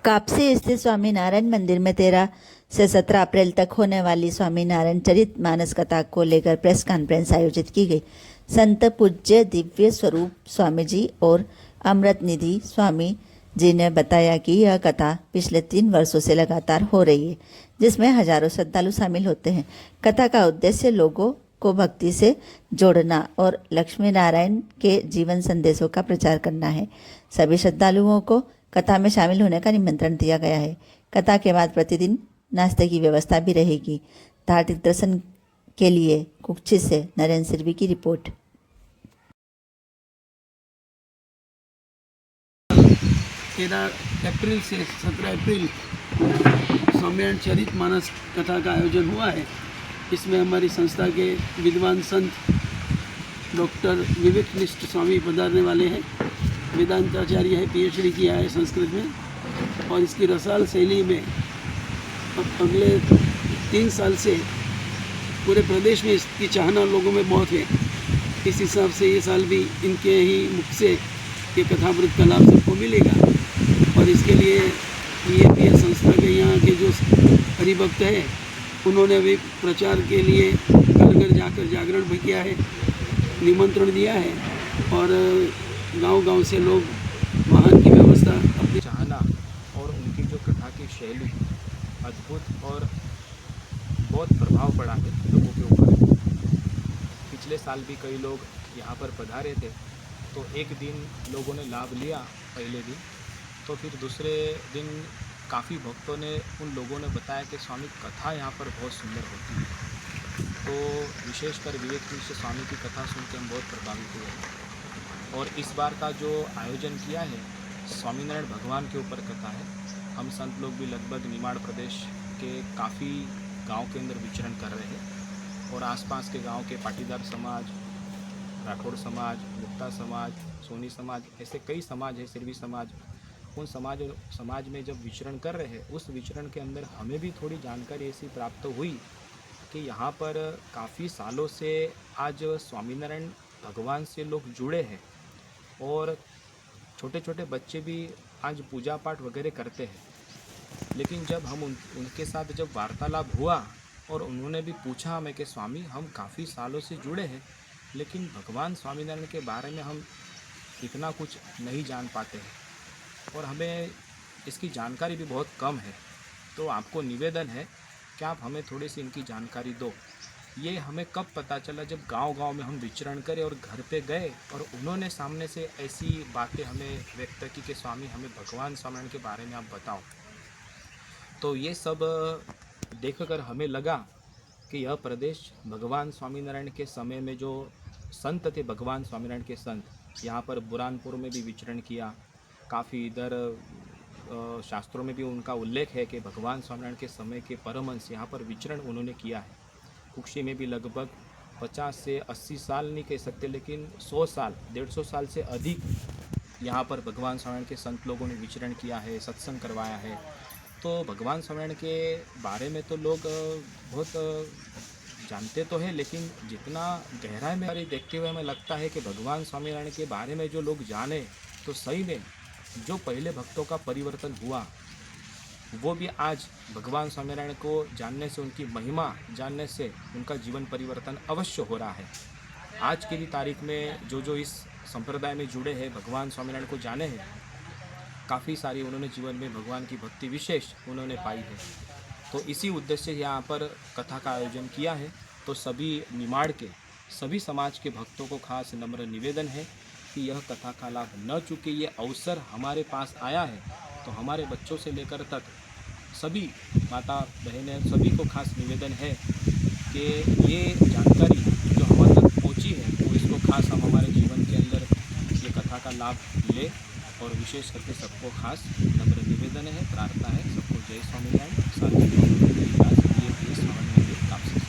कापसी स्थित स्वामीनारायण मंदिर में 13 से 17 अप्रैल तक होने वाली स्वामीनारायण चरित मानस कथा को लेकर प्रेस कॉन्फ्रेंस आयोजित की गई। संत पूज्य दिव्य स्वरूप स्वामी जी और अमृत निधि स्वामी जी ने बताया कि यह कथा पिछले 3 वर्षों से लगातार हो रही है, जिसमें हजारों श्रद्धालु शामिल होते हैं। कथा का उद्देश्य लोगों को भक्ति से जोड़ना और लक्ष्मी नारायण के जीवन संदेशों का प्रचार करना है। सभी श्रद्धालुओं को कथा में शामिल होने का निमंत्रण दिया गया है। कथा के बाद प्रतिदिन नाश्ते की व्यवस्था भी रहेगी। धार्मिक दर्शन के लिए कुक्षी से नरेंद्र सिरवी की रिपोर्ट। 13 अप्रैल से 17 अप्रैल स्वामीनारायण चरित मानस कथा का आयोजन हुआ है। इसमें हमारी संस्था के विद्वान संत डॉक्टर विवेकनिष्ठ स्वामी पधारने वाले हैं। वेदांताचार्य है, PhD किया है संस्कृत में, और इसकी रसाल शैली में अगले 3 साल से पूरे प्रदेश में इसकी चाहना लोगों में बहुत है। इस हिसाब से ये साल भी इनके ही मुख से ये कथामृत का लाभ सबको मिलेगा। और इसके लिए ये संस्था के यहाँ के जो हरिभक्त हैं, उन्होंने भी प्रचार के लिए घर घर जाकर जागरण भी किया है, निमंत्रण दिया है, और गांव-गांव से लोग वाहन की व्यवस्था अपनी चाहना और उनकी जो कथा की शैली अद्भुत और बहुत प्रभाव पड़ा है लोगों के ऊपर। पिछले साल भी कई लोग यहाँ पर पधारे थे, तो एक दिन लोगों ने लाभ लिया पहले दिन, तो फिर दूसरे दिन काफ़ी भक्तों ने उन लोगों ने बताया कि स्वामी कथा यहाँ पर बहुत सुंदर होती है। तो विशेषकर विवेकनिष्ठ स्वामी की कथा सुन के हम बहुत प्रभावित हुए। और इस बार का जो आयोजन किया है स्वामीनारायण भगवान के ऊपर कथा है। हम संत लोग भी लगभग निमाड़ प्रदेश के काफ़ी गांव के अंदर विचरण कर रहे हैं, और आसपास के गांव के पाटीदार समाज, राठौड़ समाज, गुप्ता समाज, सोनी समाज, ऐसे कई समाज है, सिरवी समाज, उन समाज में जब विचरण कर रहे हैं, उस विचरण के अंदर हमें भी थोड़ी जानकारी ऐसी प्राप्त हुई कि यहाँ पर काफ़ी सालों से आज स्वामीनारायण भगवान से लोग जुड़े हैं, और छोटे छोटे बच्चे भी आज पूजा पाठ वगैरह करते हैं। लेकिन जब हम उनके साथ जब वार्तालाप हुआ और उन्होंने भी पूछा हमें कि स्वामी हम काफ़ी सालों से जुड़े हैं, लेकिन भगवान स्वामीनारायण के बारे में हम इतना कुछ नहीं जान पाते हैं, और हमें इसकी जानकारी भी बहुत कम है। तो आपको निवेदन है कि आप हमें थोड़ी सी इनकी जानकारी दो। ये हमें कब पता चला, जब गांव-गांव में हम विचरण करें और घर पे गए और उन्होंने सामने से ऐसी बातें हमें व्यक्त की कि स्वामी हमें भगवान स्वामीनारायण के बारे में आप बताओ। तो ये सब देखकर हमें लगा कि यह प्रदेश भगवान स्वामीनारायण के समय में जो संत थे, भगवान स्वामीनारायण के संत, यहाँ पर बुरहानपुर में भी विचरण किया। काफ़ी इधर शास्त्रों में भी उनका उल्लेख है कि भगवान स्वामीनारायण के समय के परमहंस यहाँ पर विचरण उन्होंने किया है। कुक्षी में भी लगभग 50 से 80 साल नहीं कह सकते, लेकिन 100 साल, 150 साल से अधिक यहाँ पर भगवान स्वामीनारायण के संत लोगों ने विचरण किया है, सत्संग करवाया है। तो भगवान स्वामीनारायण के बारे में तो लोग बहुत जानते तो हैं, लेकिन जितना गहराई में देखते हुए हमें लगता है कि भगवान स्वामीनारायण के बारे में जो लोग जाने, तो सही में जो पहले भक्तों का परिवर्तन हुआ, वो भी आज भगवान स्वामीनारायण को जानने से, उनकी महिमा जानने से उनका जीवन परिवर्तन अवश्य हो रहा है। आज की भी तारीख में जो इस संप्रदाय में जुड़े हैं, भगवान स्वामीनारायण को जाने हैं, काफ़ी सारी उन्होंने जीवन में भगवान की भक्ति विशेष उन्होंने पाई है। तो इसी उद्देश्य से यहाँ पर कथा का आयोजन किया है। तो सभी निमाड़ के सभी समाज के भक्तों को खास नम्र निवेदन है कि यह कथा का लाभ न चूके। ये अवसर हमारे पास आया है, तो हमारे बच्चों से लेकर तक सभी माता बहनें, सभी को खास निवेदन है कि ये जानकारी जो हमारे तक पहुँची है, वो इसको खास हम हमारे जीवन के अंदर ये कथा का लाभ लें। और विशेष करके सबको खास नम्र निवेदन है, प्रार्थना है, सबको जय स्वामीनारायण। साथ ही ये स्वामी मंदिर काफी